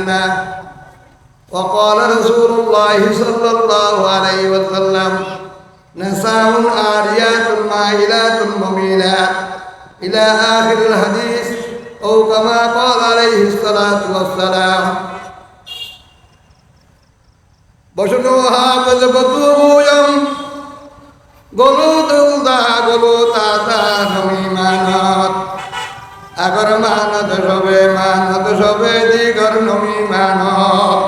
الجنة. وقال رسول الله صلى الله عليه وسلم نساء عاريات مائلات مميلات إلى آخر الحديث أو كما قال عليه الصلاة والسلام. بشنوها فزبطوا يوم গলুতা নমিমানত আগর মানত সবে দিগর নমিমানত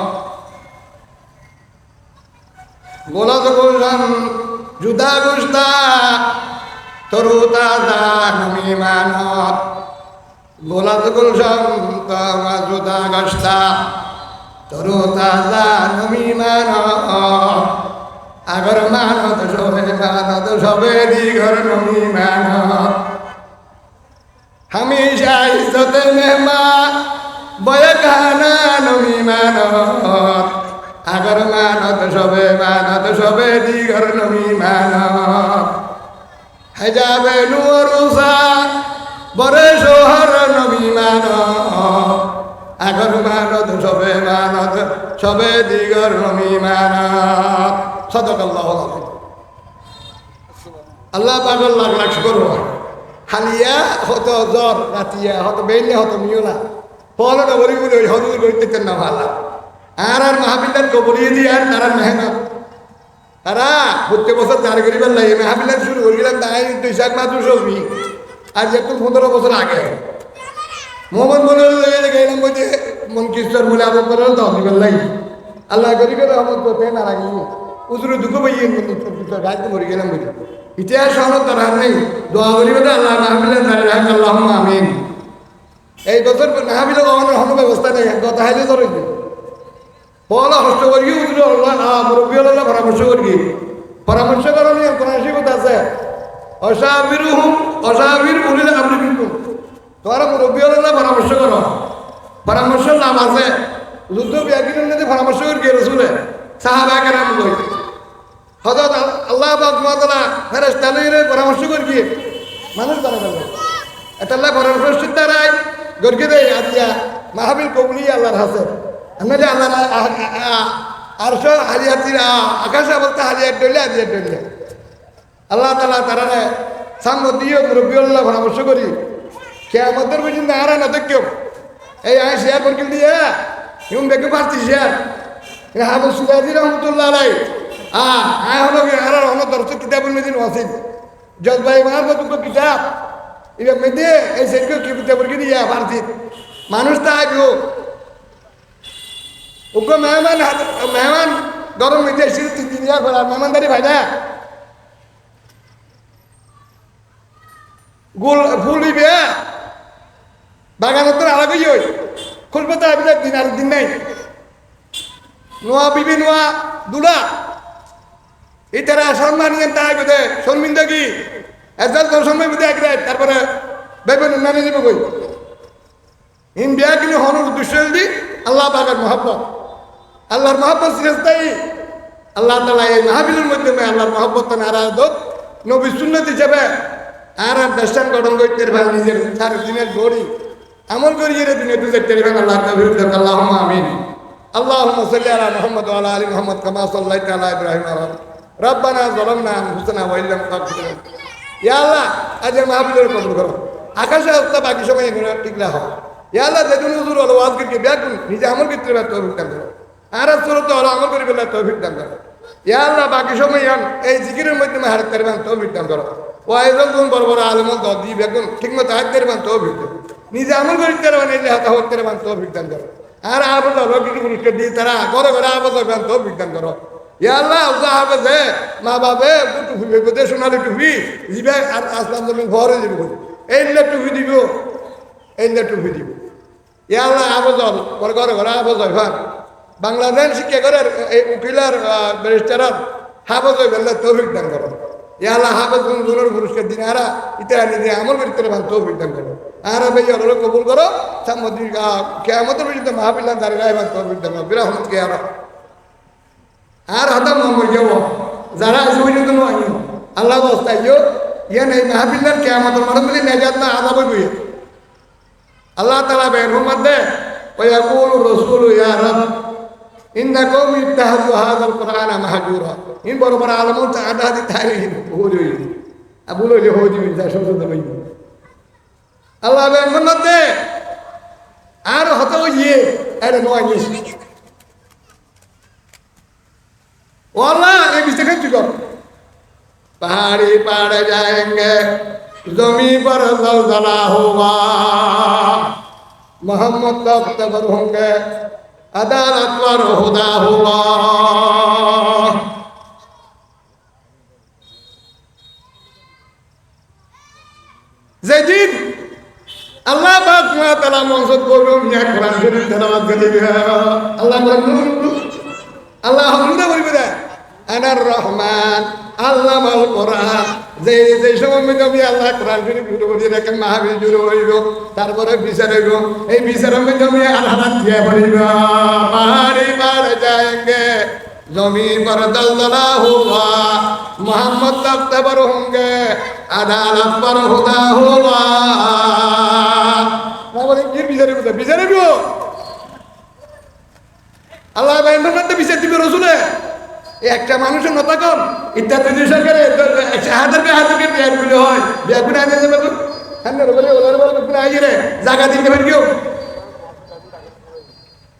গোলত গুলশন জুদা গুস্তা তরুতা নমিমানত গোলত গুলশন জুদা গস্তা তরুতা নমিমানত আগর মানত সবে দিগর নমিমানত हमेशा इज्जत मेहमान बयकाना नमिमाনত আগর মানত সবে দিগর নমিমানত হেজাবে নুরুসা বরে সোহর নমিমানত আগর মানত সবে দিগর নমিমানত সাদাকাল্লাহু আলাইহি আল্লাহ পাগল লাখ লাখ শুকর হালিয়া হতো জ্বর রাতিয়া হতো বেইলে হতো মিওলা ফলন বলি বলে ওই হজুর করতে না ভালো আর মাহফিলের কবরিয়ে দিয়ে আর তারা মেহনত তারা প্রত্যেক বছর চার করিবার লাগে মাহফিলের শুরু করিলাম তাই 2 মাস সবই আজ একটু 15 বছর আগে মোহাম্মদ বলে গেলাম বলতে মন কিস্তর বলে আবু করে দাও দিবার লাগে আল্লাহ করি করে রহমত করতে না লাগি উজুরে দুঃখ পাইয়ে গাইতে মরে গেলাম বলে ইতিহাস হলো তারা নেই দোয়া করি বলে আল্লাহ মাহফিলের দাঁড়িয়ে রাখ আল্লাহ আমিন এই বছর মাহফিলে কখনো কোনো ব্যবস্থা নেই কথা হাইলে ধরে বলা হস্ত করি উজুরে মুরব্বী হল্লা পরামর্শ করার নিয়ে কোন কথা আছে অসাবির বলিলে আপনি কিন্তু তোমার মুরব্বী হল্লা পরামর্শ করো পরামর্শ লাভ আছে যুদ্ধ ব্যাগিনের মধ্যে পরামর্শ করি রসুলে সাহাবা কেরাম কই হযরত আল্লাহ পাক মাওলানা ফেরেশতাদের পরামর্শ করি মানুষ জানে না এটা আল্লাহ পরামর্শ তারাই গর্গে দেয় আদিয়া মাহফিল কবুলি আল্লাহর হাসে আমরা আল্লাহ আরশ হালিয়াতির আকাশে বলতে হালিয়াত ডলে আদিয়া ডলে আল্লাহ তাআলা তারারে সামদিও মুরব্বিউল্লাহ পরামর্শ করি কিয়ামতের পর্যন্ত আর না দেখো এই আয় শেয়ার করে দিয়ে ইউম বেকে পারতি শেয়ার হাবু সুদাদি রহমাতুল্লাহ আলাইহি আয় হলো আর রহমত দরস কিতাবুল মদিন ওয়াসিল জজবাই মারফত কিতাব এটা মেদে এই সেটকে কিতাবের কি দিয়া পারতি মানুষ তা আইবো ওকে মেহমান গরম মেদে এসে 3 দিন পর মেহমানদারি ভাইদা গোল ফুলিবে বাগানত আলাগই হই খুলবে তো আবিলা দিন আর দিন নাই নোয়া বিবি নোয়া দুলা এই তারা সম্মানিয়ে তাই বোধে শর্মিন্দগি এজাল তো সময় বোধে এক রাত তারপরে বেবেন নানি নিব কই ইন বিয়া কিনে হনুর উদ্দেশ্য দি আল্লাহ পাকের মহব্বত আল্লাহর মহব্বত সিরাজতাই আল্লাহ তাআলা এই মাহফিলের মাধ্যমে আল্লাহর মহব্বত নারাদত নবী সুন্নাত হিসেবে আর দর্শন গঠন করতে ভাই নিজের সারা দিনের গড়ি আমল করি এর দিনে দুই চারটে ভাই আল্লাহ তাআলা দেখ আল্লাহুম্মা আমিন আল্লাহুম্মা সাল্লি আলা মুহাম্মদ ওয়া আলা আলি মুহাম্মদ কামা সাল্লাইতা আলা ইব্রাহিম রব্বানা যালামনা আনফুসানা ওয়া ইল্লাম তাগফির লানা ইয়া আল্লাহ আজ মাহফিলের কবুল করো আকাশে আসতে বাকি সময় ঠিক না হয় ইয়া আল্লাহ যেদিন হুজুর হলো ওয়াজ করতে ব্যাকুন নিজে আমল করতে পারে তৌফিক দান করো আর সুরত হলো আমল করে বলে তৌফিক দান করো ইয়া আল্লাহ বাকি সময় এই জিকিরের মাধ্যমে হারাত করবেন তৌফিক দান করো ও আইজন তুমি বড় বড় আলেমল দি ব্যাকুন ঠিকমতো হাত করবেন তৌফিক দান নিজে আমল করতে পারবেন এই হাত হত করবেন তৌফিক দান করো আর আবদ হলো কিছু পুরস্কার দিয়ে তারা ঘরে ঘরে আবদ করবেন তৌফিক দান করো ইয়া আল্লাহ উজা হবে যে মা বাবে টুপি বেগতে সোনালি টুপি জিবে আর আসলাম জমিন ঘরে দিব এই টুপি দিব এই টুপি দিব ইয়া আল্লাহ আবজল ঘরে ঘরে ঘরে আবজল ভাগ বাংলাদেশ শিক্ষা করে এই উকিলার ব্যারিস্টার হাফজ হয়ে গেলে তৌফিক দান করো ইয়া আল্লাহ হাফজ গুণের পুরস্কার দিন আরা ইতা নিজে আমল করতে পারেন তৌফিক দান করো আর ভাই অরল কবুল করো সামদি কিয়ামতের পর্যন্ত মাহফিলান দাঁড়িয়ে রাখবেন তৌফিক দান করো বিরহমত কে আর হতাম নম্বর যাব যারা পর্যন্ত নয় আল্লাহ বস্তাইও ইয়ে নেই মাহফিলের কেয়ামতের মানব বলি নেজাত না আজাব বই আল্লাহ তাআলা বের মধ্যে ويقول الرسول يا رب إن قومي اتخذوا هذا القرآن مهجورا إن بربر عالمون تعالى هذه التاريخ أقول له يهودي من ذا شمس الدبي الله بين من نده أنا هتو يه أنا نوانيس والله ये भी सेकंड चुका पहाड़ी पहाड़ जाएंगे जमीन पर जलजला होगा मोहम्मद तख्तवर होंगे अदालत पर खुदा होगा जैदिन अल्लाह पाक ताला मौजूद बोलो मियां कुरान शरीफ तिलावत करेगा अल्लाह আল্লাহ হুজুরে বলবে না আনার রহমান আল্লামাল কোরআন যে যে সময় আমি আল্লাহ কোরআন শরীফ শুরু করি রেখে মাহফিল শুরু করিব তারপরে বিচার হইব এই বিচারের মধ্যে আমি আল্লাহ দিয়া পড়িব পাহাড়ি পাহাড় যাएंगे জমিন पर दलदला होगा मोहम्मद तख्त पर होंगे अदालत पर खुदा होगा না বলে কি বিচার হইব আল্লাহ বাইনতে বিচার দিবে রসুলে একটা মানুষের নতা কম ইত্যাদি সরকারে হাজারকে বিয়ার গুলো হয় বিয়ার গুলো আনে যাবে জায়গা দিতে পারি কেউ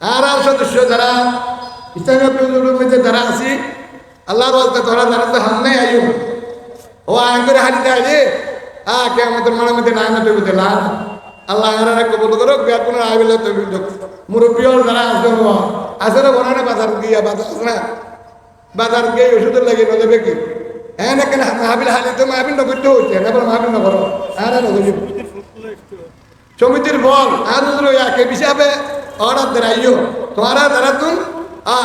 আর সদস্য যারা ইসলামের মধ্যে যারা আছি আল্লাহর বলতে তোরা যারা তো হাম নাই আয়ু ও আইন করে হারিতে আইলে কে আমাদের মনের মধ্যে না তৈরি করতে লাভ আল্লাহ কবুল করো বিয়ার কোনো আইলে তৈরি মুরব্বী যারা আসলে বনানে বাজার গিয়া বাজার আছে না বাজার গিয়ে ওষুধের লাগে নজবে কি হ্যাঁ না কেন মাহবিল হালি তো মাহবিল নগরতে হচ্ছে এবার মাহবিল নগর আর নগর সমিতির বল আর কে হিসাবে অর্ডার দেরাইও তোমারা দ্বারা তুন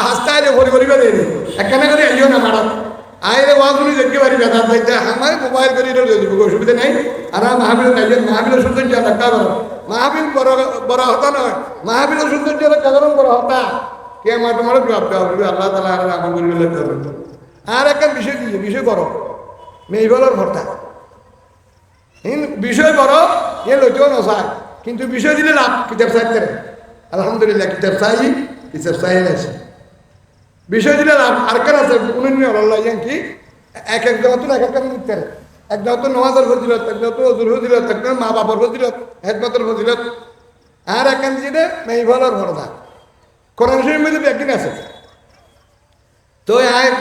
হাস্তাইলে ভরি ভরিবে দেয় একখানে করে আইও না ম্যাডাম আইলে ওয়াজুনি দেখতে পারি বেদার দায়িত্ব আমার মোবাইল করে দিব অসুবিধা নাই আর মাহবিল নাইজন মাহবিলের সৌন্দর্য রক্ষা করো মাহবিল বড় হতা নয় মাহবিলের সৌন্দর্য রক্ষা করুন বড় হতা কে আমার তোমার জবাব দেওয়া আল্লাহ তালা আর আমার বলবে আর একটা বিষয় করো মেয়েবেলার ভর্তা বিষয় করো এ লইতেও নসায় কিন্তু বিষয় দিলে লাভ কিতাব সাহিত্য আলহামদুলিল্লাহ কিতাব সাহি আছে বিষয় দিলে লাভ আর কেন আছে উনি আল্লাহ কি এক নতুন এক একটা লিখতে একদম তো নমাজের ফজিলত একদম তো অজুর ফজিলত একদম মা বাবার ফজিলত হেদমতের ফজিলত আর একখান দিলে মেয়েবেলার ভরদা কোরআন শরীফের মধ্যে একদিন আছে তো আয়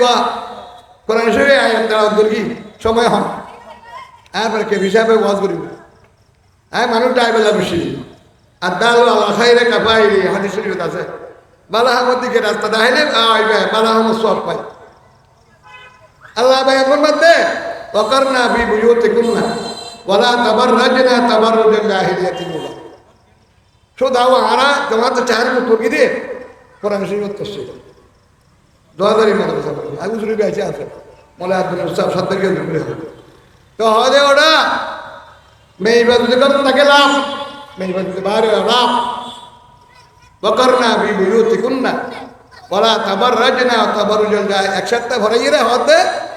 কোরআন শরীফে আয় তারা কি সময় হন তারপরে কে হিসাবে ওয়াজ করিব আয় মানুষ ডাইবেলা বেশি আর ডাল আল্লাহ খাইরে কাপাই হাদিস শরীফ আছে বালাহামত দিকে রাস্তা দাহিলে বালাহামত সব পাই আল্লাহ ভাই এখন মধ্যে وقرنا في بيوتكن ولا تبرجنا تبرج الجاهلية الأولى شو دعوة عرا جماعة চার মতো কি দিয়ে কোরআন শরীফ তফসির দোয়াদারি মাদ্রাসা আবু শরীফ আছে আছে মোলা আব্দুল মুস্তাফ সাদ্দারকে ধরে তো হবে ওটা মেয়ে বাজুতে করতে থাকে লাভ মেয়ে বাজুতে বাইরে লাভ وقرنا في بيوتكن ولا تبرجنا تبرج الجاهلية একসাথে ভরাইরে হতে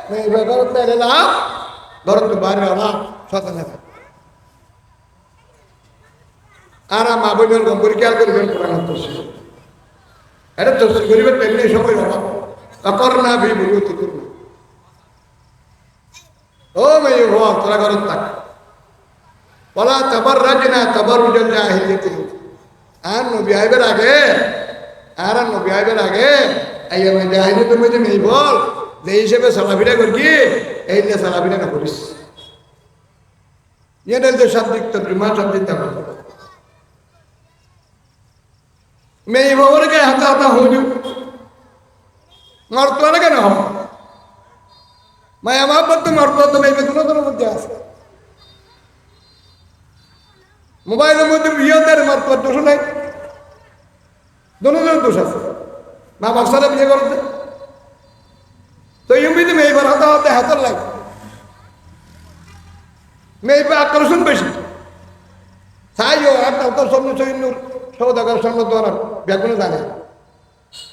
মেয়ে বাজুতে লাভ ধরতে বাইরে লাভ সাথে আর মা বোনের পরীক্ষা করবেন কোরআন তফসির এটা তফসির করিবেন তেমনি সময় অভাব অকর্ণা ভি বুঝতে করুন ও মেয়ে হওয়া তোরা ঘরের থাক বলা তাবার রাজ না তাবার উজল জাহিলিয়াতি আর নবী আইবের আগে এই আমি জাহিলিয়াতের মধ্যে নেই বল যে হিসেবে সালাফিরা করবি এই যে সালাফিরা না করিস এদের যে শাব্দিক তর্জমা শাব্দিক তামাল মেয়ে বাবার গায়ে হাতে হাতা হইল মর্তমান কেন হব মায়া মহাব্বত তো মর্ত তো মেয়ে দুটোর মধ্যে আছে মোবাইলের মধ্যে বিয়েদের মর্তবার দোষ নাই দুটোর দোষ আছে মা বাচ্চারা বিয়ে করতে তো এমনিতে মেয়ে বার হাতে হাতে হাতের লাগে মেয়ে আকর্ষণ বেশি চাইও আর তার স্বপ্ন চৈন্যর সৌদাগর স্বর্ণ দোয়ার ব্যাগুনে জানে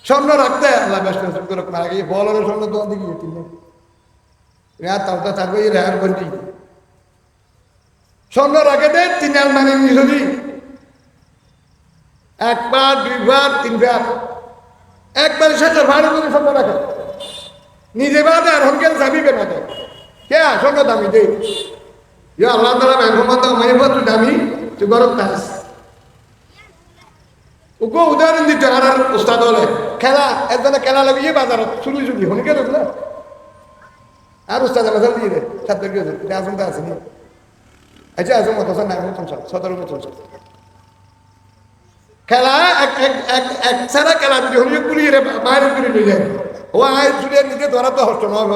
স্বর্ণ রাখতে আল্লাহ ব্যস্ত করে মারা গিয়ে বলের স্বর্ণ দোয়া দিকে তিনি তাও তো থাকবে এই রেহার বন্টি স্বর্ণ রাখে দে তিনি আর মানে যদি একবার দুইবার তিনবার একবার সাথে ভাড়া করে স্বর্ণ রাখে নিজে বাদে আর হনকেল চাবিবে না দেয় কে স্বর্ণ দামি দে ইয়া আল্লাহ তালা মেহমান মেহমান তুই দামি তুই গরম তাস ওকে উদাহরণ দিতে আর উস্তাদ হলে খেলা একজনে খেলা লাগিয়ে বাজারত চুরি চুরি হনকে রুখলা আর উস্তাদ মাসাল দিয়ে দে ছাত্রকে আসুন তো আসেনি আচ্ছা আসুন মতো নাই মতন সব 17 মতন সব খেলা এক সারা খেলা যদি হনিয়ে কুড়িয়ে বাইরে কুড়িয়ে নিয়ে যায় ও আয় চুলিয়ে নিজে ধরা তো হষ্ট নয়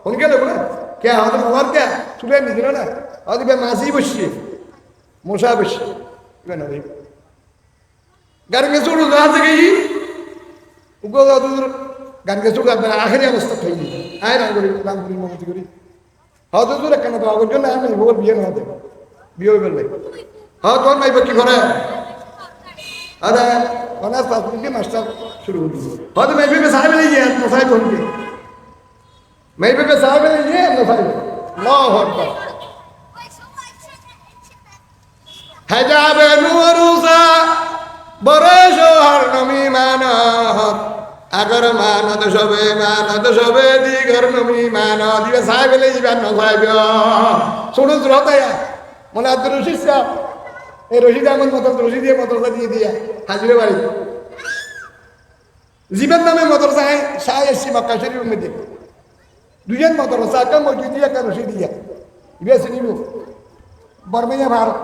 হনকে লোক না কে আমাদের মোবাইল কে চুলিয়ে নিছিল না আমাদের মাঝি বসছে মশা বসছে গান গে চুড়ু যা থেকে উগো দূর গান গে চুড়ু আপনার আখেরি অবস্থা থাকি আয় রাম করি মমতি করি হয়তো দূর কেন তো আগের জন্য আমি ভোর বিয়ে না দেব বিয়ে হয়ে গেলে হ্যাঁ তোমার মাইব কি করে আরে অনার্স পাস করে মাস্টার শুরু করে দিয়েছে হয়তো মাইবে সাহেব লেগে আপনার সাহেব হনকে মাইবে সাহেব লেগে আপনার সাহেব আল্লাহু আকবার হাজাবে নুরুসা বরে জোহর নমি মানত আগর মানত সবে দিগর নমি মানত দিবে সাহেব লেগে না সাহেব ছোট রতায়া মনে আব্দুর রশিদ সাহেব এই রশিদ আহমদ রশিদ দিয়ে মদরসা দিয়ে দিয়া হাজিরে বাড়ি জীবন নামে মদরসায় শাহ এসছি মক্কা শরীফের মধ্যে দুজন মদরসা একটা মসজিদ দিয়া একটা রশিদ দিয়া ইবে চিনিব বর্মেয়া ভারত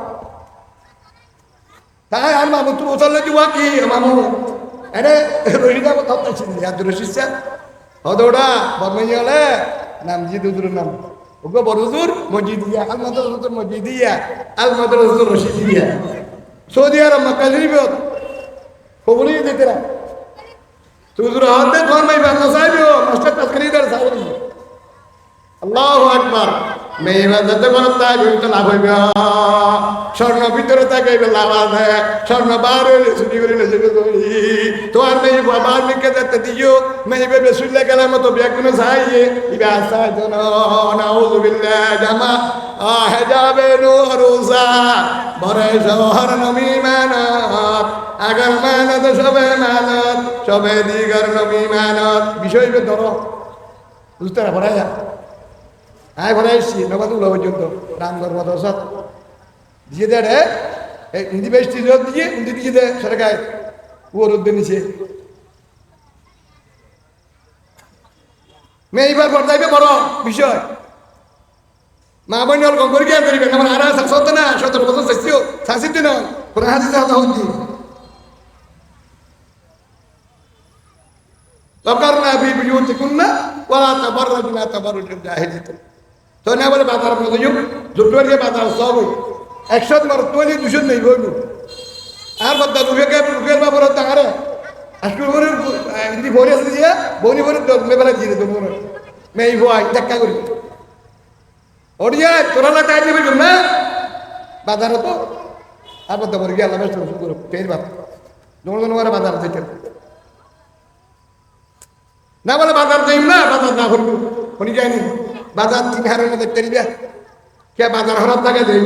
তাই আর মামু তুমি ওচরলে দিবা কি মামু এনে রশিদ আহমদ হত্যা ছিল আব্দুর রশিদ সাহেব হদৌড়া বর্মেয়া হলে নাম জিদুর নাম ওকে বড় হুজুর মসজিদিয়া আল মাদ্রাসাতুল মসজিদিয়া আল মাদ্রাসাতুল রশিদিয়া সৌদি আরব মক্কা শরীফত খবরই দিতে না তো হুজুর হাতে কোন ভাই বাংলা সাহেব মাস্টার তাসকরিদার সাহেব আল্লাহু আকবার মেয়েরা যত গরম তাই তো লাভ হইবে স্বর্ণ ভিতরে তাকে লাভ আছে স্বর্ণ বার হইলে চুরি করিলে চুরি করি তোমার মেয়ে বাবার মেয়েকে যেতে দিও মেয়ে বেবে শুনলে গেলার মতো ব্যাগুনে চাইয়ে ইবে আসাই জন নাউজুবিল্লাহ জামা হেজাবে নুরুসা বরে শহর নমি মানত আগর মানত সবে দিগর নমি মানত বিষয় ধরো বুঝতে না ভরা যা আয় ভরা এসছি নবাদুল্লাহ পর্যন্ত রামগড় মদরসা দিয়ে দেয় রে এই হিন্দি বেশটি দিয়ে হিন্দি দিয়ে দেয় সরকার ওর উদ্যোগ নিছে মেয়ে এইবার বর্তাইবে বড় বিষয় মা বোন অল গঙ্গর জ্ঞান করিবে আমার আর সত্য না 17 বছর চাইছিও শাসিত নয় কোন হাদিসে কথা হচ্ছে وقرنا في بيوتكن ولا تبرجنا تبرج الجاهلية তো না বলে বাজার মধ্যে জুটুয়ারিয়ে বাজার সব একশত মার তোলি দুশো নেই বইব আর বাদ রুফের বাবর তাহারে আজকে করে হিন্দি ভরে আছে দিয়ে বনি ভরে মেবেলা দিয়ে দেবো মেয়ে ভয় দেখা করি ওড়িয়া তোরা না তাই নেবে না বাজারে তো আর বাদ বলে গিয়ে আল্লাহ করে পেয়ে বাদ দোনো বাজার যেতে না বলে বাজার যাইম না বাজার না করবো শুনি যায়নি বাজার 3 হারের মধ্যে তেরিবে কে বাজার হরাত থাকে দেই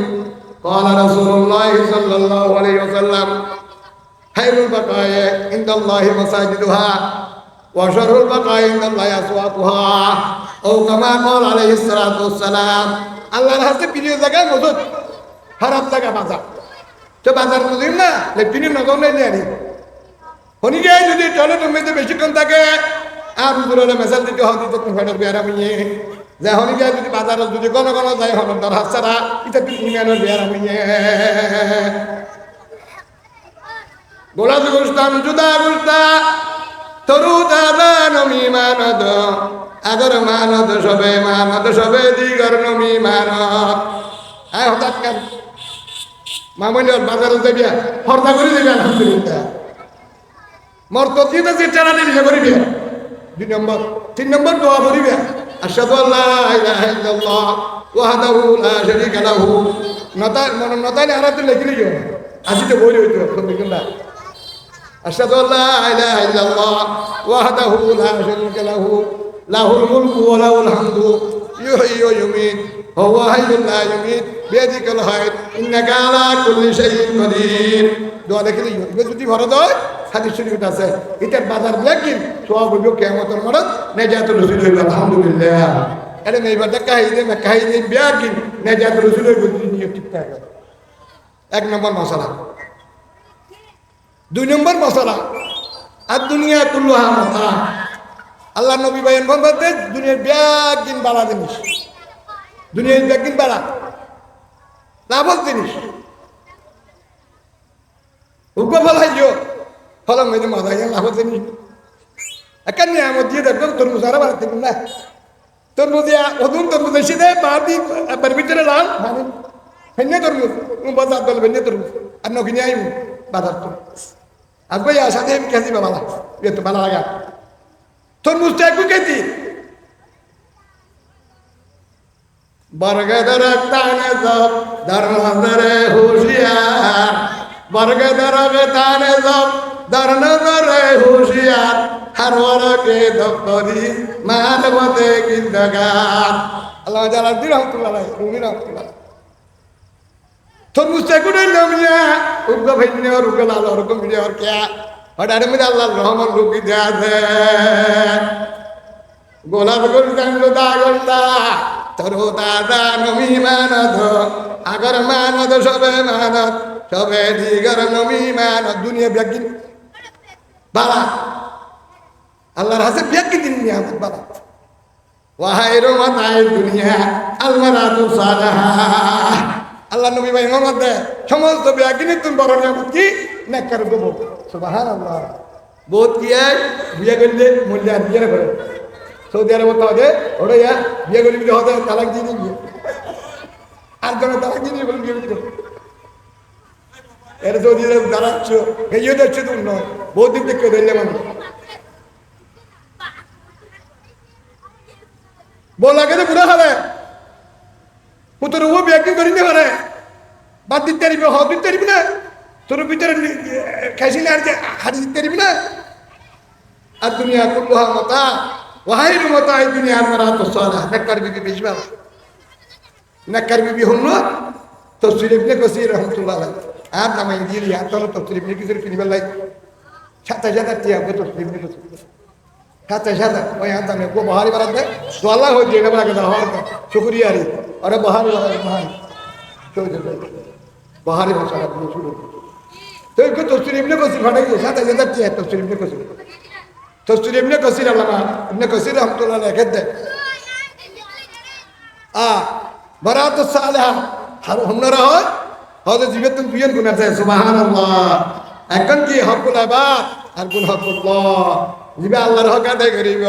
قال رسول الله صلى الله عليه وسلم خير البقاء عند الله مساجدها وشر البقاء عند الله اسواقها او كما قال عليه الصلاه والسلام আল্লাহর হাতে প্রিয় জায়গা মসজিদ হারাম জায়গা বাজার তো বাজার মধ্যে না লেফটিনি নগর নাই জানি শুনি যায় যদি টয়লেটের মধ্যে বেশিক্ষণ থাকে আর হুজুরের মেসাল দিতে হয় দিতে ফেডার বেয়ারা মিয়ে যে হনি যায় যদি বাজারে যদি কোন যায় হন দর হাসারা এটা কি ইমানের বেয়ারা মিয়ে গোলা গুস্তাম জুদা গুস্তা তরু দাদা নমি মানদ আগর মানদ সবে দিগর নমি মানদ আয় হঠাৎ কেন মামনি বাজারে যাবিয়া ফর্দা করে যাবি আলহামদুলিল্লাহ মর তো দিতে যে টানা নিয়ে করিবে 2 নম্বর 3 নম্বর দোয়া করিবে আশহাদু আল্লা ইলাহা ইল্লাল্লাহ ওয়াহদাহু লা শারীকা লাহু নতাই আরাতে লিখে লিও আজি তো বই হইতো সবকিছুটা আশহাদু আল্লা ইলাহা ইল্লাল্লাহ ওয়াহদাহু লা শারীকা লাহু লাহুল মুলকু ওয়া লাহুল হামদু ইউহয়ি ওয়া ইউমীত هو حي لا يميت بيدك الخير إنك على كل شيء قدير দোয়া দেখলে ইবে যদি ভরত হয় হাদিস শরীফ আছে এটার বাজার দেখেন সব হইব কিয়ামতের মরদ নাজাতুর রাসূল হইব আলহামদুলিল্লাহ আরে মেইবার কাহিদে বিয়াকিন নাজাতুর রাসূল হইব নিয়ত ঠিক থাকে এক নম্বর মশলা দুই নম্বর মশলা আর দুনিয়া কুল্লুহা মাতা আল্লাহ নবী ভাইয়ের বলতে দুনিয়ার বিয়াকিন বালা জিনিস দুনিয়ার বিয়াকিন বালা লাভল জিনিস উগ্র ফলাইও ফলম মেয়েদের মজা লাভ জিনিস একান নিয়ামত দিয়ে দেখো তরমুজ আরো বাড়াতে না তরমুজ অদুন তরমুজ এসে দেয় বাড়ি একবার ভিতরে লাল মানে ভেঙে তরমুজ বাজার দল ভেঙে তরমুজ আর নকিনে আইব বাজার তো আর ভাই সাথে কেজি বাবা এ তো ভালো লাগা তরমুজটা একটু কেজি বরগদর তানে সব ধর্মদরে হুশিয়ার বরগদর তানে সব ধর্মদরে হুশিয়ার हर के दफ्तरी मानवते की दगार अल्लाह जलालुद्दीन रहमतुल्लाह अलैहि रूमी रहमतुल्लाह थोर मुझसे कुछ नहीं मिला उनको भेजने और उनको लाल और उनको मिले और क्या और अरे मुझे अल्लाह रहमत लोग की जात है गोला बगल संगो दागल्ला तरो दादा नमी मानद अगर मानद सबे दिगर नमी मानद दुनिया ब्यागिन बाला আল্লাহর হাতে বিয়াকে দিন নিয়ামত বাবা ওয়াহাইরু মাতাই দুনিয়া আলমারাতু সালাহা আল্লাহ নবী ভাই মোহাম্মদ সমস্ত বিয়াকিনি তুমি বড় নিয়ামত কি নেককার গো সুবহানাল্লাহ বহুত কি হয় বিয়া করলে মূল্য আর বিয়ে করে সৌদি আরব তো হবে ওরে ইয়া বিয়ে করলে কি হবে তালাক দিয়ে দিবি আর জন তালাক দিয়ে দিবি বিয়ে করতে এর সৌদি আরব দাঁড়াচ্ছ এই হচ্ছে তুমি নয় বহুত দিন থেকে দিলে মানুষ बोला के तो बुरा हाल है वो तो वो व्यक्ति करेंगे हमारे बात दी तेरी पे हॉबी तेरी भी ना तो रूपी तेरे कैसी ले आते हरी तेरी भी ना आज दुनिया को लोहा मता वहाँ ही मता है दुनिया में रात तो सारा नक्कर भी बीच में नक्कर भी हम लोग तो सिर्फ ने को सिर्फ हम तुला ला आप ना मैं इंजीनियर यार तो सिर्फ ने किसी की निबल लाई छाता जाता तिया को तो सिर्फ ने को खाते शादा वही आता मैं को बाहरी बारात में तो अल्लाह हो जाएगा बड़ा कहता हमारे का शुक्रिया री अरे बाहरी बारात महान क्यों जब बाहरी भाषा का शुरू तो इनको तस्वीर इब्ने को सिखाना ही शादा ज़्यादा किया तस्वीर इब्ने को सिखा तस्वीर इब्ने को सिर अल्लाह इब्ने को सिर हम तो ना कहते बारात साले हम न रहो और तो जीवित तुम दुनिया गुना से सुबहान अल्लाह एकन की हक़ुल इबाद और गुन हक़ुल्लाह जिबे আল্লাহর হক আদায় করিব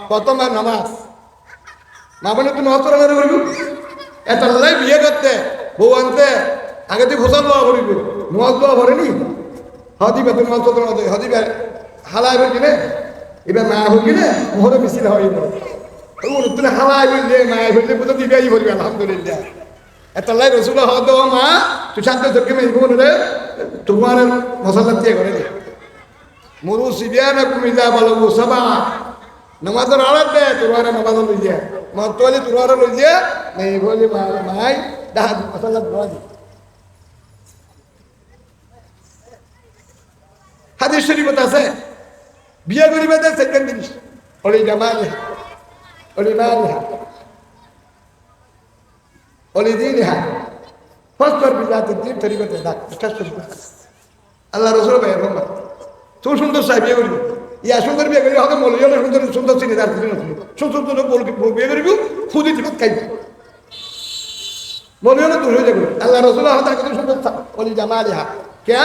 প্রথম নামাজ না বলে তুমি নজর আদায় করিব এত লাই বিয়ে করতে বউ আনতে আগে তুই ফসল লওয়া করিব নামাজ লওয়া ভরেনি হদিবে তুমি নজর আদায় হদিবে হালাই বলি না এবার মা হই কিনে মোহরে মিছিল হইব ওর তুমি হালাই বলি মা বলি বুঝতে দিবেই বলবি আলহামদুলিল্লাহ এত লাই রাসূল হদ মা তুই শান্ত থেকে মেই বলে তোমার মশলা দিয়ে করে দে मुरु सिबियानकुम इज़ा बलगू सबा नमाज़र आलत दे तुरवारा नमाज़र लीजिए मतवाली तुरवारा लीजिए नहीं बोले माई dah masalah lagi hadis syarif আছে বিয়ে করিবাতে সেকেন্ড জিনিস ওলি জামালিহা ওলি মালিহা ওলি দীনিহা ফাস্তর বিজাতিদ দ্বীন তরিকাতে দাক কাছে আল্লাহ রাসূল ভাই রহমত তুই সুন্দর চাই বিয়ে করবি ইয়া সুন্দর বিয়ে করবি হয়তো মনে হলে সুন্দর সুন্দর চিনি তার সুন্দর বিয়ে করবি খুদি দিবাত খাইবি মনে হলে তুই হয়ে যাবি আল্লাহ রসুল হয়তো আগে সুন্দর ওলি জামালিহা কে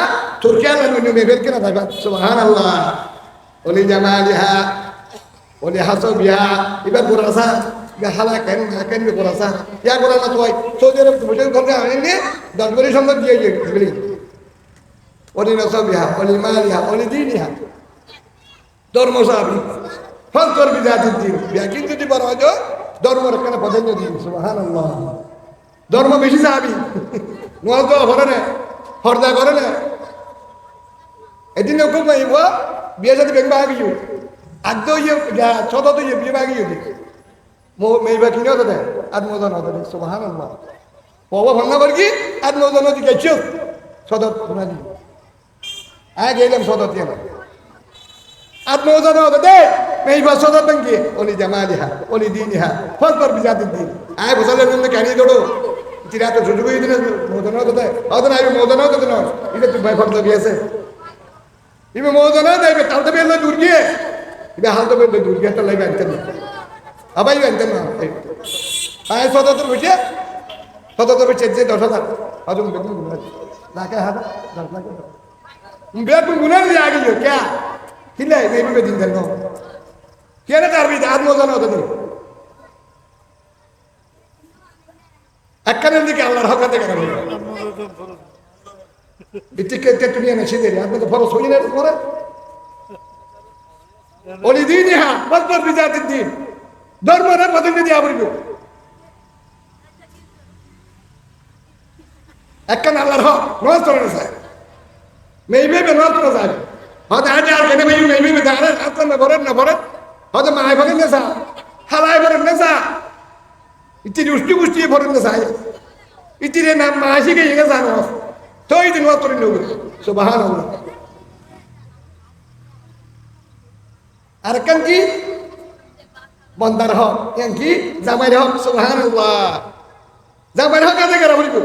তোর কে আল্লাহ মেঘের কেনা থাকবা সুবহান আল্লাহ ওলি জামালিহা ওলি হাসবিহা এবার গোরাসা হালা কেন কেন গোরাসা ইয়া গোরা না তুই সৌদি আরব বসে ঘরে আনেনি 10 বছর সুন্দর দিয়ে দিবি ওলি নসবিহা ওলি মালিহা ওলি দীনিহা ধর্ম সাবি ফলতর বিজাতির দিন ব্যাকিং যদি বড় হয় ধর্মের কেন প্রাধান্য দিন সুবহানাল্লাহ ধর্ম বেশি সাবি নোয়াজ দেওয়া ভরে না হরদা করে না এদিন খুব মাইব বিয়ে সাথে বেগ ভাগি আগ তো ইয়ে ছত তো ইয়ে বিয়ে ভাগি মেইবা কিনে হতো দেয় আর মজা নদী সুবাহান আল্লাহ বাবা ভাঙা বর্গি আর মজা নদী গেছো সদর শোনালি গেলাম সদর দিয়ে আর মজা নদী দে মেইবা সদর ব্যাংকে অলি জামালিহা অলি দিনিহা ফল পর বিজাতির দিন বসালের জন্য কানিয়ে দৌড়ো চিরা তো সুযোগ দিনে মজা নদী দেয় হয়তো না মজা নদী নয় এটা তুই ভাই ফল দিয়েছে ইবে মজা নদী দেবে তালটা বেরলো দূর গিয়ে ইবে হালটা বেরলো দূর গিয়ে তো লাগবে আনতেন না আবাই আনতেন না সদর বসে সদর বসে যে 10,000 হজম বেতন গুণা লাখে হাজার 10 লাখ বেতন গুণা দিয়ে আগে কে কিলে এইভাবে দিন দেন কে না তার বিধে আর মজা নদী দিন একখানের দিকে আল্লাহর হকাতে কেন এটিকে তুমি এনে সেদের আপনি তো ফরস হই না পরে অলি দিন ইহা বলবর বিজাতির দিন ধর্মের প্রতিনিধি আবরিব একখান আল্লাহর হক নজ করে না স্যার মেইবে নজ করে যায় হয়তো আজ আর কেন মেইবে দাঁড়ায় আসতে না ভরেন হয়তো মায় ভরেন না সা হালায় ভরেন না সা ইতির উষ্টি গুষ্টি ভরেন না সাই ইতিরে নাম মাসি কে ইয়ে জানো তো এই দিন নজ করে নেব সুবহানাল্লাহ আর কান কি বন্দার হক yang কি জামাইর হক সুবহানাল্লাহ জামাইর হক আদায় করা বলি তো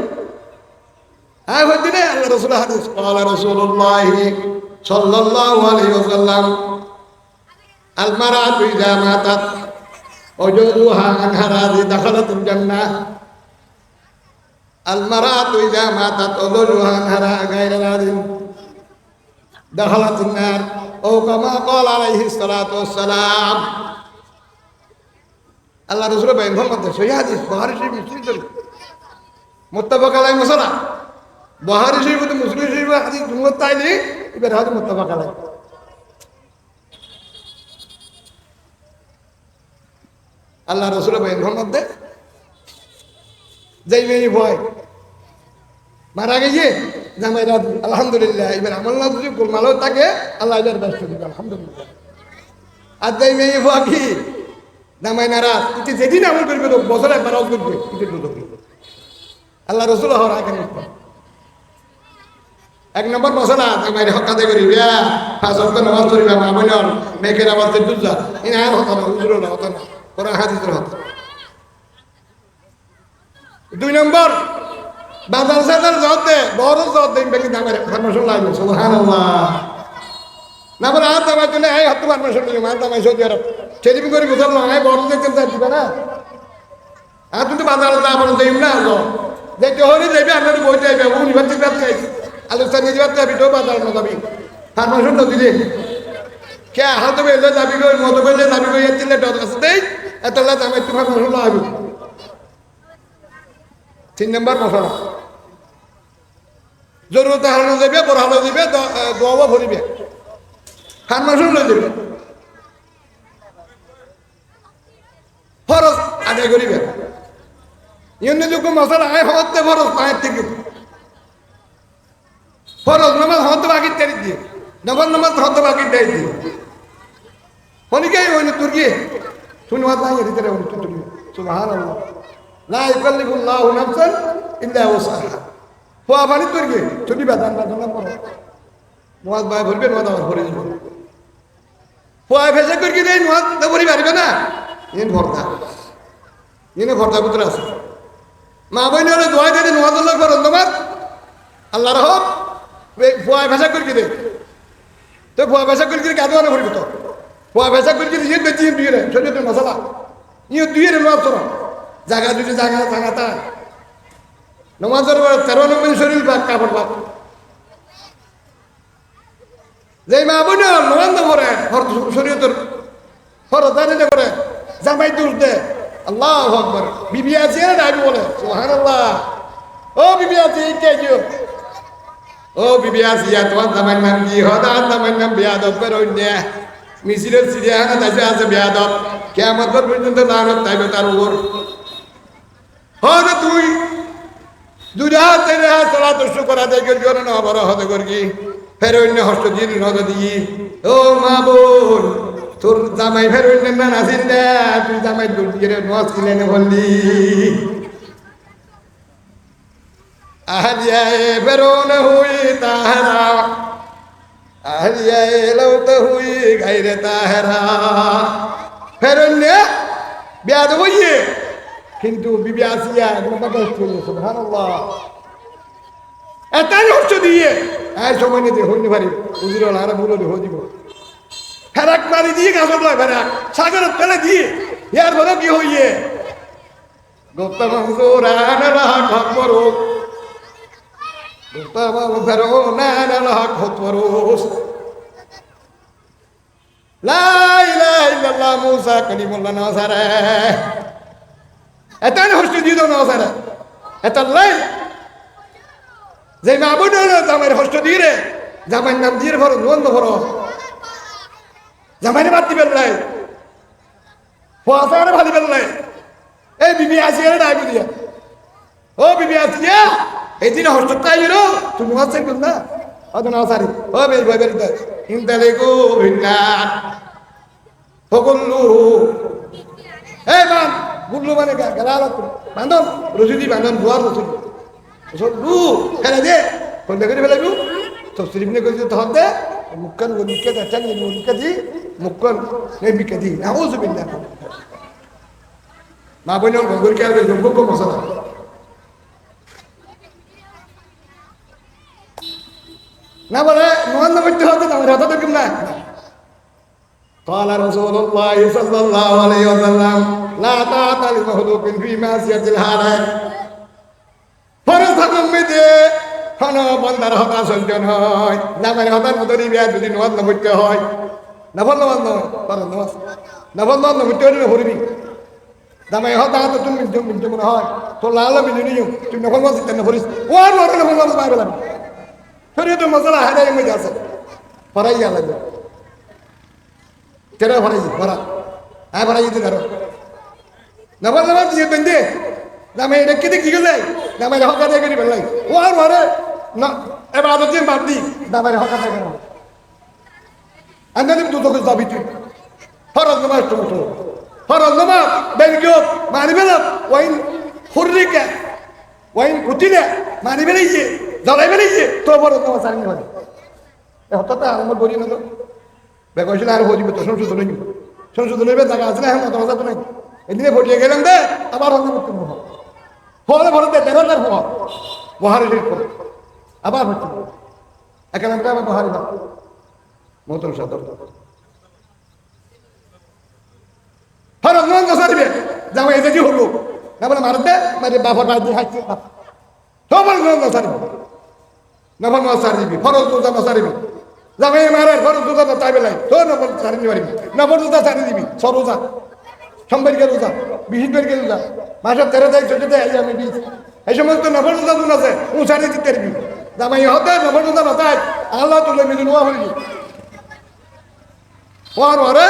হইতে না আল্লাহ রাসূল হাদিস قال رسول الله صلى الله عليه وسلم المرأة إذا ماتت وجوزها عنها راضي دخلت الجنة المرأة إذا ماتت وزوجها عنها غير راض دخلت النار أو كما قال عليه الصلاة والسلام আল্লাহ রসুল ভাই মোহাম্মদ সহি হাদিস বুখারী শরীফ মুসলিম শরীফ মুত্তাফাক আলাইহি মাসালা বুখারী শরীফ ও মুসলিম শরীফ হাদিস জুমত তাইলে এবার হাদিস মুত্তাফাক আলাইহি আল্লাহ রসুল ভাই মোহাম্মদ দে যাই মেয়ে ভয় মারা গিয়ে জামাই রাত আলহামদুলিল্লাহ এবার আমার না যদি গোলমালও থাকে আল্লাহ এবার ব্যস্ত দিবে আলহামদুলিল্লাহ আর যাই মেয়ে ভয় কি জামাই নারাজ ইতি যেদিন আমল করবে তো বছরে একবার আওয়াজ করবে ইতি দুটো আল্লাহ রসুল হওয়ার আগে এক নম্বর মশলা জামাই হক আদায় করিবে পাঁচ ওয়াক্ত নামাজ পড়িবে মা বোনের মেয়েকের আবার দুজা ইনা আর হতো না উজুরও না হতো না কোরআন হাদিসের হতো দুই নম্বর বাজার সাজার জতে বড় জত দেন বেলি জামাই পারমিশন লাগবে সুবহানাল্লাহ নাম্বার আর জামাই চলে এই হতে পারমিশন নিয়ে মার জামাই সৌদি আরব টেলিফোন করে বুঝাল না বড় দেখতে দিবে না আর তুমি বাজারে যা বলো যাইম না দেখতে হলে যাইবে আপনার বইতে যাইবে ইউনিভার্সিটি যাচ্ছে আলোচনা নিয়ে যাবে ভিডিও বাজার না যাবি পারমিশন তো দিলে কে হাতে বেলে যাবি গো মতো বেলে যাবি গো এতিলে ডট আছে দেই এতলা জামাই তুমি পারমিশন লাগবে 3 নম্বর মশলা জরুরত হারানো যাবে বড় হারানো যাবে দোয়া ভরিবে পারমিশন লই যাবে ফরজ আদায় করিবে ইউনি যুগ মশলা আয় হতে ফরজ পায়ের থেকে ফরজ নামাজ হতে বাকি তারিখ দিয়ে নফল নামাজ হতে বাকি তারিখ দিয়ে অনেকে ওই তুর্কি শুনে হাত নাই ভিতরে তুর্কি সুবহানাল্লাহ লা ইকাল্লিফুল্লাহু নাফসান ইল্লা ওয়াসাহা ফোয়া পানি তুর্কি ছুটি বাদান বাদান পড়ো নামাজ বাই ভরবে নামাজ আবার ভরে যাবে ফোয়া ফেসে করকি দেই নামাজ তো ভরি পারবে না ইনে ভর্তা পুত্র আছে মা বই হলে দোয়া দিয়ে নোয়াজ ফরজ নামাজ আল্লাহর হক ফোয়া ভাষা করি দে তো ফোয়া ভাষা করি কাঁদো না ভরবি তো ফোয়া ভাষা করি ইয়ে বেঁচে দিয়ে রে ছোট ছোট মশলা ইয়ে দিয়ে রে নোয়াজ তোর জায়গা দুটি জায়গা তা নমাজের 13 নম্বর শরীর পাক কাপড় পাক যেই মা বই নোয়াজ না পড়ে শরীয়তের ফরজ জানে না করে জামাই দোষ দে আল্লাহু আকবার বিবি আছে না নাই বলে সুবহানাল্লাহ ও বিবি আছে কে দিও ও বিবি আছে ইয়া তোমার জামাই নাম কি হদা জামাই নাম বিয়াদব করইনে মিছিলের সিরিয়ানা দাসে আছে বিয়াদব কিয়ামত পর্যন্ত লানত তাইবে তার উপর হদা তুই দুইটা তেরে সালাত শুকর আদায় করি না বড় হতে করি ফের অন্য হস্ত দিন নদ দি ও মা বোন তোর জামাই ফের হইলেন না নাসির দে তুই জামাই দুর্গের নজ কিনে বললি আহলিয়ায়ে ফেরৌন হুই তাহারা আহলিয়ায়ে লৌত হুই গাইরে তাহারা ফেরৌনে বিয়াদ হইয়ে কিন্তু বিবি আসিয়া একদম বাতাস করলো সুবহানাল্লাহ এটাই হচ্ছ দিয়ে এই সময় নিতে হইনি পারি উজিরল আর বলো হো দিব ফেরাক মারি দিয়ে গাছত লয় ফেরাক সাগরত ফেলে দিয়ে ইয়ার বলো কি হইয়ে গৌতম জোরানা খবর গৌতম ফেরৌনা খবর লা ইলাহা ইল্লাল্লাহ মুসা কালিমুল্লাহ নাসারে এটাই হচ্ছ দিয়ে দাও নাসারে এটা লাই যে মাবুদ হলো জামাইর হস্ত দিয়ে রে জামাইর নাম দিয়ে ভরো নন্দ ভরো জামাইরে বাদ দিবেন নাই ফসারে ভালি বেল নাই এই বিবি আসিয়া ডাইব দিয়া ও বিবি আসিয়া এই দিন হস্ত তাই রে তুমি আছে কোন না অদ না সারি ও বে ভাই বেরিতে ইনতালে গো ভিন্না ফগল্লু এই মান গুল্লু মানে গালালা বান্ধব রসুদি বান্ধব দুয়ার রসুদি সবু খেলে দে কোন দেখে ফেলাবি তফসির ইবনে কইতে তো হতে মুক্কান গলিকে তাচান গলিকে দি মুক্কান নেই বিকে দি নাউযু বিল্লাহ মা বইন গঙ্গুর কে আর যোগ্য মশলা না বলে নন্দ বইতে হতে না রাত তো কিনা قال رسول الله صلى الله عليه وسلم لا طاعة لمخلوق في معصية الخالق ফরজ ধর্মের মধ্যে হন বন্দার হতা সঞ্জন হয় নামের হতার মতো বিয়া যদি নমাজ নবইতে হয় নফল নমাজ নয় ফরজ নমাজ নফল নমাজ নবইতে হলে হরিবি দামাই হতা তো তুমি মিলতে মনে হয় তো লাল মিলিনি তুমি নফল নমাজ দিতে না হরিস ও আর নরে নফল নমাজ পাই বললাম শরীয়ত মশলা হাজার মধ্যে আছে ফরাই যা লাগবে তেরা ফরাই ফরা হ্যাঁ ফরাই দিতে ধরো নফল নমাজ দিয়ে বেঁধে দামে এটা কি দেখি গেলে দামের হকা দিয়ে করি বেলাই ও আর মারে না এবার আদর দিয়ে বাদ দি দামের হকা দিয়ে কেন আমি দুটো কিছু দাবি তুই ফরজ নামাজ তো ফরজ নামাজ বেলগিও মারিবে না ওয়াইন হুররিকা ওয়াইন কুতিলে মারিবে না ইয়ে জ্বালাইবে না ইয়ে তো ফরজ নামাজ সারি না এ হঠাৎ আমার বলি না তো বেকইছিল আর হইবে তো সংশোধনের জায়গা আছে না এখন অত কথা তো নাই এদিনে ভটিয়ে গেলাম দে আবার হন্দ করতে ফলে ভরে দে তেরোটার ফল বহারি শরীফ করে আবার ভর্তি একে নামটা আমার বহারি না মতন সদর ফরজ নন দশা দিবে জামা এই যে হলো না বলে মারতে মারে বাবার বাড়ি দিয়ে হাঁটছে সবার নন দশা দিবে নফল নশা দিবি ফরজ দোজা নশা দিবি জামা এই মারার ফরজ দোজা তো চাইবে নাই তো নফল সারি দিবি নফল দোজা সারি দিবি সরোজা সম্বারিকে রোজা বিহিতবারিকে রোজা মাসের 13 তারিখ 14 তারিখ আমি দিই এই সমস্ত নফল রোজা দুন আছে উঁচারি দিতে পারবি জামাই হতে নফল রোজা নতায় আল্লাহ তুলে মিলি নোয়া হইবি ওয়ার ওয়ারে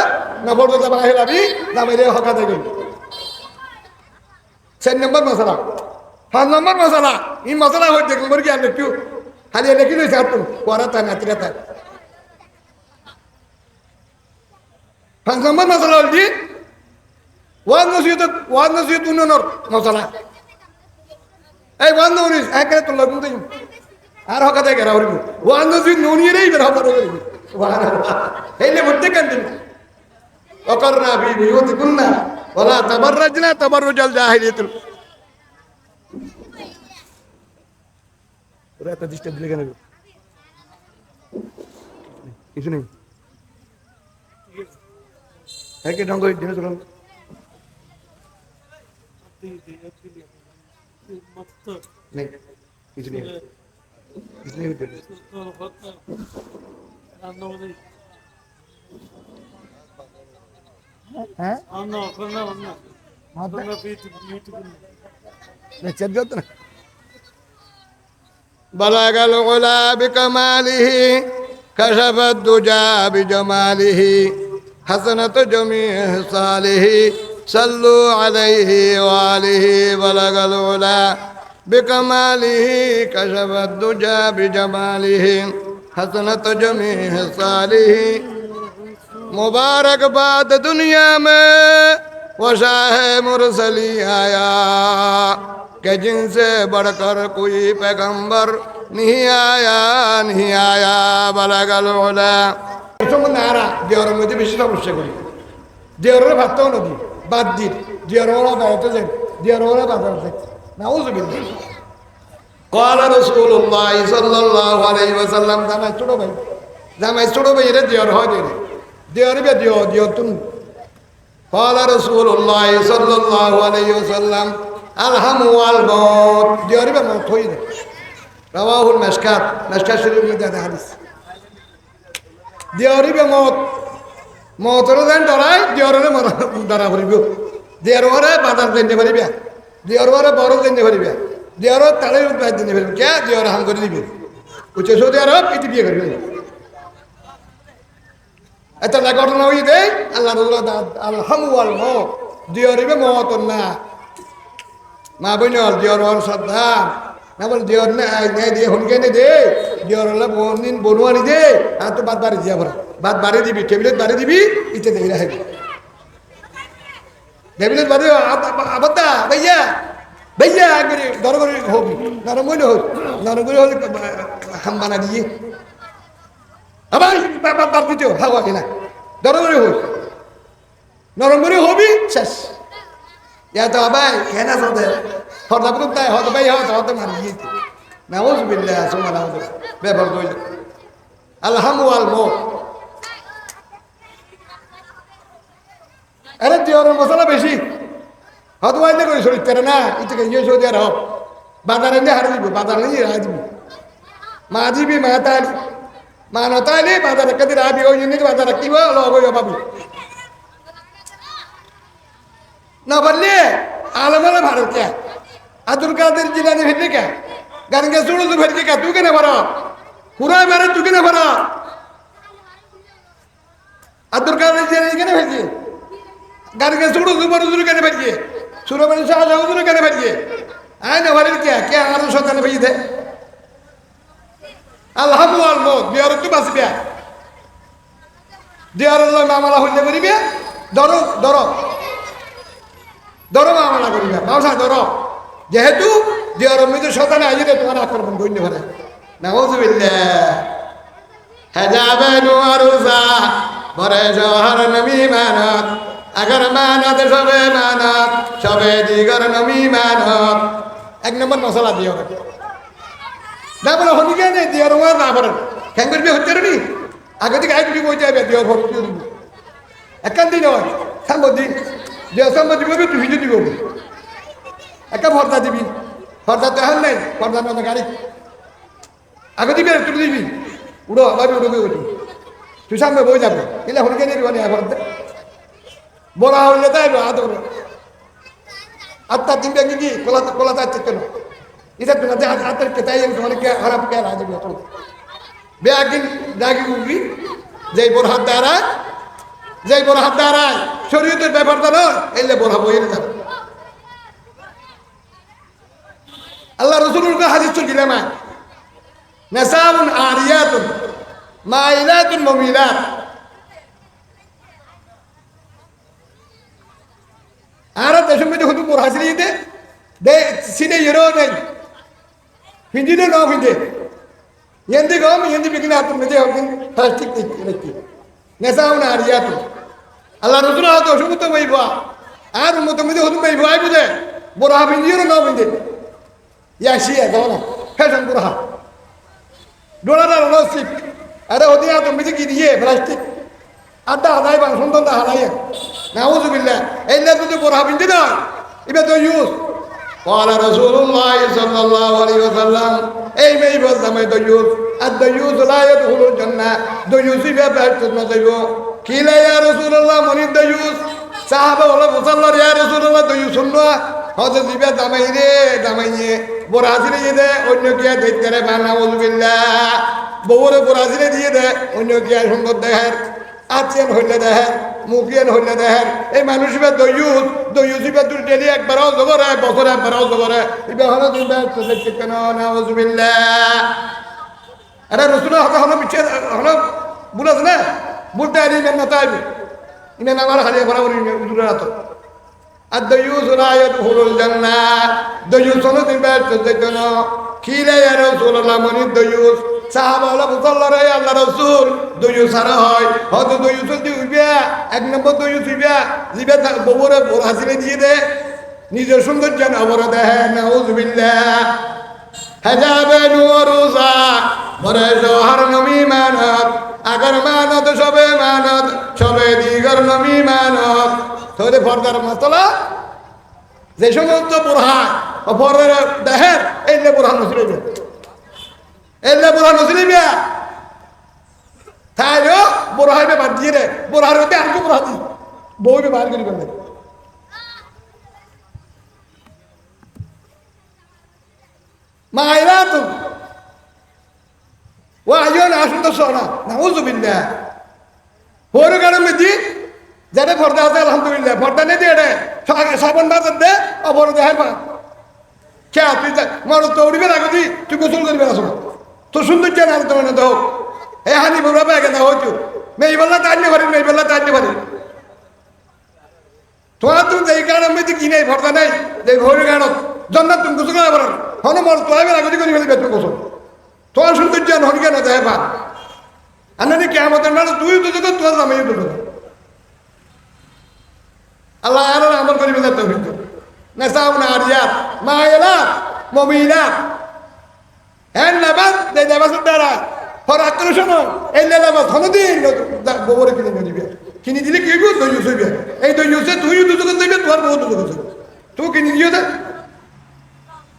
নফল রোজা বানাই লাবি জামাই রে হকা দেবে 4 নম্বর মশলা 5 নম্বর মশলা এই মশলা হই দেখল মর কি আর একটু খালি লেখি লইছে আর পড়া তা নাতিরা তা 5 নম্বর মশলা হল দি ওয়ান নসিহত উন্নয়নের মশলা এই ওয়ান নসিহত একে তো লাগু দেই আর হকা দেয় গেরা হরিব ওয়ান নসিহত নুনিয়ে রেই বের হকা দেই সুবহানাল্লাহ এইলে বলতে কেন দিন ওকরনা বি বিয়ুতিকুন্না ওয়ালা তাবাররাজনা তাবাররুজাল জাহিলিয়াতুল ওরা এত ডিস্টার্ব দিলে কেন কিছু নেই একে ঢঙ্গ দিনে চলুন नहीं कुछ नहीं कुछ नहीं होता हैं अन्ना करना अन्ना अन्ना पीठ नहीं चल गया तो بلغ العلا بكماله كشف الدجى بجماله حسنة جميع صالح صلوا عليه وآله بلغ العلا بكماله كشف الدجى بجماله حسنة جميع صالح मुबारकबाद दुनिया में वो शाह मुरसली आया कि जिनसे बढ़कर कोई पैगंबर नहीं आया बलगल उला नारा देवरेর মধ্যে বেশি সমস্যা করি দেওরের ভাতও নদী বাদ দি দেওরের বেড়াতে যাই দেওরের বাজার যাই নাউজুবিল্লাহ قال رسول الله صلى الله عليه وسلم জামাই ছোট ভাই এর দেওর হয় দেওর বে দেও তুমি قال رسول الله صلى الله عليه وسلم الهم والموت দেওর বে মত হই না رواه المشكات শরীফ মধ্যে হাদিস দেওর বে মতর দেন ডরাই দেওরের দ্বারা করিব দেওরে বাজার দিতে পারিবা দেওরে বড় দিতে পারিবা দেওরে তালে উৎপাদ দিতে পারিবা কে দেওরে হাম করে দিবে উচ্চ সৌদি আরব ইতি বিয়ে করবে এত না ঘটনা হই দে আল্লাহ রাসূল আলহামু ওয়াল মত দেওরে মত না মা বইনল দেওর সাবধান না বল দেওর না দিয়ে হুনকে নে দে দেওরলা বনিন বনুয়ানি দে আর তো বাদ বাড়ি দিয়া ভরা বাদ বাড়ি দিবি টেবিলেট বাড়ি দিবি ইতে দেই রাখবি টেবিলেট বাড়ি আবদা ভাইয়া করে দর করে হবি নরম করে হলে হাম বানা দিয়ে আবার বাদ দিতে হাওয়া কিনা দর করে হোক নরম করে হবি শেষ ইয়া তো ভাই কেন আছে হরদা করে তাই হদ ভাই হদ মারি দিতে নাউজুবিল্লাহ সুবহানাল্লাহ বেবর কই আলহামু ওয়াল মউত আরে দেওরের মশলা বেশি হয়তো ওয়াইলে করে শরীর করে না ইচ্ছে ইয়ে সৌদি আর হোক বাজারে নিয়ে হারে দিব বাজারে নিয়ে রায় দিবি মা দিবি মা তালি মা নতালি বাজারে কাদি রাবি ওই জন্য বাজারে কিবা লব পাবি না বললে আলমালে ভারত কে আব্দুল কাদের জিলানি ভেটে কে গান কে শুনো তো ভেটে কে তুই কেন ভারো পুরা ভারত তুই কেন ভারো আব্দুল কাদের জিলানি কেন ভেটে গানকে শুরু শুরু কেন বেরিয়ে শুরু মানে শুরু কেন বেরিয়ে আয় না ভারের কে আরো সন্তানে ভেজে দে আলহামু আল মত বিয়ার তুই বাঁচবে দেওয়ার মামলা হইলে করিবে ধরো মামলা করিবে বাউসা ধরো যেহেতু দেওয়ার মধ্যে সন্তানে আইলে তোমার আক্রমণ করিতে পারে নাউজুবিল্লাহ হাজাবে নুয়ারুসা বরে জহর নবী মানত আগার মানত সবে দিগর নবী মানত এক নম্বর মশলা দিও না বলে হনিকে নেই দিওর না পারেন হ্যাং করবি হচ্ছে নি আগে থেকে আগে বই যাবে দিওর ভর একান দিন হয় সাম্বদিন দিও সাম্বদি বলবি তুই ভিডিও দিব একা ভর্তা দিবি ভর্তা তো এখন নাই ভর্তা না গাড়ি আগে দিবি আর তুই দিবি উড়ো আবার উড়বে উঠি তুই সামনে বই যাবে এলে হনিকে নেই মানে ভর্তা বড় হইলে তাই আদর আত্মা দিন কি কোলা যাচ্ছে কেন এটা তো না আত্মার কে তাই অনেকে খারাপ কে রাজি তো বেআগিন রাগি উঠবি যেই বড় হাত দাঁড়ায় শরীয়তের ব্যাপারটা নয় এলে বড় বই এনে যাবে আল্লাহ রসুলের হাদিস তো গিলাম নেশাউন আরিয়াতুন মাইলাতুন মুমিলাত আর দেশের মধ্যে হতো মোর হাসিলে যেতে দে সিনে এরও নেই ফিঞ্জিনে ন ফিঞ্জে এন্দি গম এন্দি বিকিনে হাতের মধ্যে হকিন প্লাস্টিক রেখি নেশাও না আর ইয়াত আল্লাহ রসুল হতো সমুদ্র বইবা আর মতো মধ্যে হতো বইবা আই বুঝে বড় হা ফিঞ্জিও ন ফিঞ্জে ইয়াসিয়া যাও না ফ্যাশন বড় হা ডোলার নসিপ আরে ওদি হাতের মধ্যে কি দিয়ে প্লাস্টিক আড্ডা হাদাই বা সুন্দর হাদাই নাউজুবিল্লাহ এইলা যদি বড় হা ফিঞ্জে না এবার তো ইউজ قال رسول الله صلى الله عليه وسلم اي مي بزمي ديوس الديوس لا يدخل الجنه ديوس في بيت المسيو قيل يا رسول الله من الديوس صحابه ولا صلى يا رسول الله ديوس الله هذا দিবে দামাইয়ে বরাজিরে দিয়ে দে অন্য কি দেখতে রে নাউজুবিল্লাহ বউরে বরাজিরে দিয়ে দে অন্য কি সুন্দর দেহের আছেন হইলে দেহের মুখিয়ান হইলে দেহের এই মানুষের দইয়ুসিবে তুই ডেলি একবারও জবরে বছরে একবারও জবরে ইবে হলো তুমি দেখতে কেন নাউজুবিল্লাহ আরে রসুলের হাতে হলো মিছে হলো বুঝাস না বলতে আর ইমেন না তাইবে ইমেন আমার হারিয়ে বরাবর উজুরের হাত আর দয়ুস রায়ত হুলুল জান্নাত দয়ুস হলো দিবে যেন কিরে আর রাসূলুল্লাহ মনি দয়ুস সাহাবা হলো মুসাল্লাহ রে আল্লাহ রাসূল দয়ুস আর হয় হয়তো দয়ুস দিবে এক নম্বর দয়ুস দিবে জিবে গোবরে বোর হাসিলে দিয়ে দে নিজের সৌন্দর্য নবরে দেহে নাউযুবিল্লাহ হাজাবে নুরুজা মরে জোহর নমি মানত আগর মানত সবে দিগর নমি মানত তোরে ফরদার মতলা যে সমস্ত বুরহান ও ফরদার দেহের এইলে বুরহান নসিলিবে তাইও বুরহানে বাদ দিয়ে রে বুরহান হতে আর কি বুরহান বউকে বার করি বলবে মাইরাতুন ওয়ায়ুন আসুন সোনা নাউযুবিল্লাহ হরে গাড়ি মেজি যারা ফর্দা আছে আলহামদুলিল্লাহ ফর্দা নেই দিয়ে সাবান বাজার দে অবর দেহের পা কে তুই মর তৌড়িবে রাখি তুই গোসল করবে আসো তো সৌন্দর্য না তোমার তো এ হানি বুড়া পেয়ে গেছে হইতু মেয়েবেলা তাইলে পারি তোমার তুমি এই গাড়ি মেজি কিনে ফর্দা নেই যে হরে গাড়ত জন্নাত তুমি গোসল করা পারো হনে মর তোলাইবে রাখি করি ফেলি বেতন গোসল তোমার সৌন্দর্য হরিকে না দেহে পা আনানি কে আমাদের মানে তুই তো তোর তোর নামে তো আল্লাহ আর আমল করি বেলা তৌফিক নাসাউনা আরিয়াত মাইলাত মুমিনাত এন নাবাত দে নাবাত দ্বারা হর আকর্ষণ এই নাবাত হনদিন গোবরে কিনে দিলে কি গো দই হইবে এই দই হইছে তুই দুজন দিবে তোর বহুত দুজন তুই কিনে দিও দে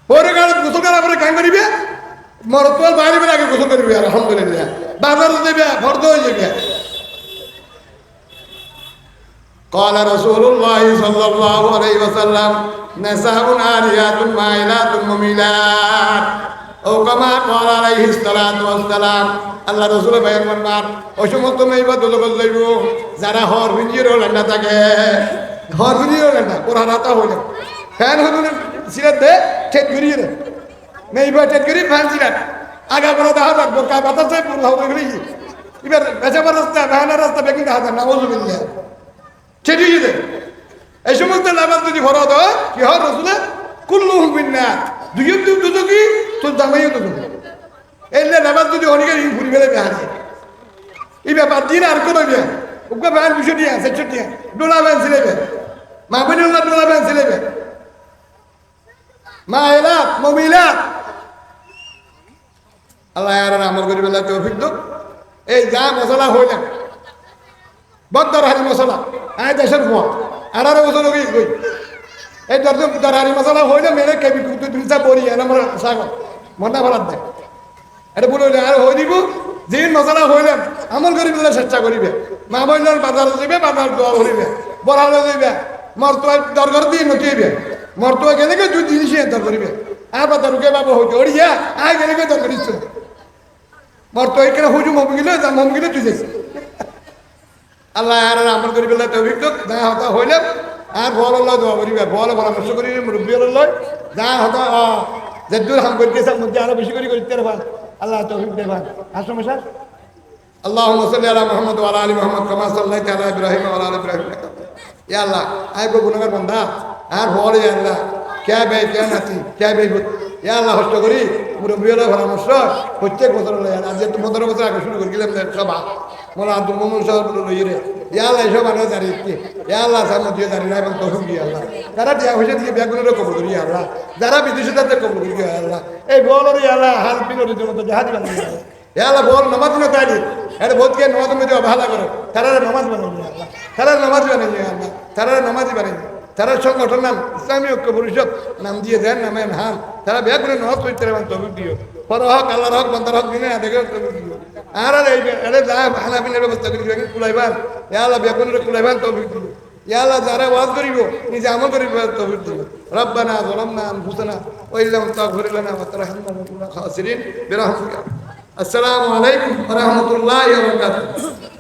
পরে গাড়ি গোসল করার পরে কাম করিবে মর তোর বাইরে বেলা আগে গোসল করবি আলহামদুলিল্লাহ বাজার দেবে ফর্দ হয়ে যাবে قال رسول الله صلى الله عليه وسلم نساء عاريات مائلات مميلات او كما قال عليه الصلاه والسلام আল্লাহ রাসূল বয়ান করবার ওই সমস্ত মেয়েবা দোজখে যাইব যারা হর ভিজির লন্ডা থাকে হর ভিজির লন্ডা কোরআন আতা হইলো ফ্যান হইলো সিরাত দে ঠিক করিয়ে রে মেয়েবা ঠিক করি ফ্যান সিরাত আগা বড় দেখা যাক বোকা বাতাসে পুরো হবে গলি এবার বেচাবার রাস্তা বাহানার রাস্তা বেগুন দেখা যায় নাউযুবিল্লাহ চেটিয়ে দে এই সমস্ত নামাজ যদি ফরজ হয় কি হয় রাসূলে কুল্লুহুম বিন্নাত দুজকি তোর জামাইও তো এই নামাজ যদি অনেকে ঘুরি ফেলে বেহারে এই ব্যাপার দিন আর কোনো বিয়া ওকে ব্যান বিষয় দিয়ে আছে ছোট দিয়ে ডোলা ব্যান ছিলেবে মা বনুল্লাহ ডোলা ব্যান ছিলেবে মা এলাত মমিলাত আল্লাহ আর আমল করি বেলা তৌফিক দাও এই যা মশলা হইলাম বদরহারি মশলা আয় দেশের পথ 18 বছর হয়ে গই এই দরহারি মশলা হইলে মেরে কেবি কুতু দুইটা বড়ি আমরা সাগর মনটা ভালো দেয় এটা বলে আর হয়ে দিব যেদিন মশলা হইলাম আমল করি বলে চেষ্টা করিবে মা বললেন বাজার যাবে বাজার দোয়া করিবে বড়ালে যাইবে মরতুয়া দরগর দিয়ে নটিবে মরতুয়া গেলে দুই জিনিসই দর করিবে আর বাজার রুকে বাবু হইতে ওড়িয়া আয় গেলে দর করিস মরতুয়া এখানে হুজুম হবি গেলে জাম হবি গেলে তুই যাইছিস আল্লাহ আর আমল করি বলে তৌফিক দাও যা হতা হইলে আর বল আল্লাহ দোয়া করিবে বল পরামর্শ করি মুরব্বী আল্লাহ যা হতা যে দূর হাম করতে সব মধ্যে আরো বেশি করে করতে পারবা আল্লাহ তৌফিক দেবা আসো মশা اللهم صل على محمد وعلى ال محمد كما صليت على ابراهيم وعلى ال ابراهيم يا الله আই গো গুনাহগার বান্দা আর বলে আল্লাহ কে বে কে নাতি কে বে ইয়া আল্লাহ হস্ত করি মুরব্বী আল্লাহ পরামর্শ প্রত্যেক বছর লয় আজ তো 15 বছর আগে শুরু করে গেলাম সভা মোলা আব্দুল মোমিন সাহেব লইরে ইয়া আল্লাহ এসব আনা জারি ইয়া আল্লাহ সামনে দিয়ে জারি না এবং তৌফিক দিয়ে আল্লাহ যারা দিয়া হইছে দিয়ে বেগুনের কবুল করি আল্লাহ যারা বিদেশে তাদের কবুল করি আল্লাহ এই বলরে আল্লাহ হাল বিনোর জন্য জাহাজ বানিয়ে ইয়া আল্লাহ বল নামাজ না তাইলি এর বহুতকে নামাজ মধ্যে অবহেলা করে তারা নামাজ বানাই আল্লাহ তারা নামাজ বানাই আল্লাহ তারা নামাজি বানাই তারা সংগঠন নাম ইসলামী ঐক্য পরিষদ নাম দিয়ে দেন নামে হাম তারা বেগুনের নামাজ পড়তে এবং তৌফিক দিও পর হক আল্লাহর হক বান্দার হক দিনে দেখে তৌফিক দিও আর এর যা হানাফিলের ব্যবস্থা করি দেখেন কুলাইবান ইয়া আল্লাহ বেগুনের কুলাইবান তৌফিক দিও ইয়া আল্লাহ যারা ওয়াজ করিব নিজে আমল করিব তৌফিক দিও রব্বানা যালামনা আনফুসানা ওয়া ইল্লাম তাগফির লানা ওয়া তারহামনা লানাকুনা খাসিরিন বিরহমাতিকা আসসালামু আলাইকুম ওয়া রাহমাতুল্লাহি ওয়া বারাকাতুহু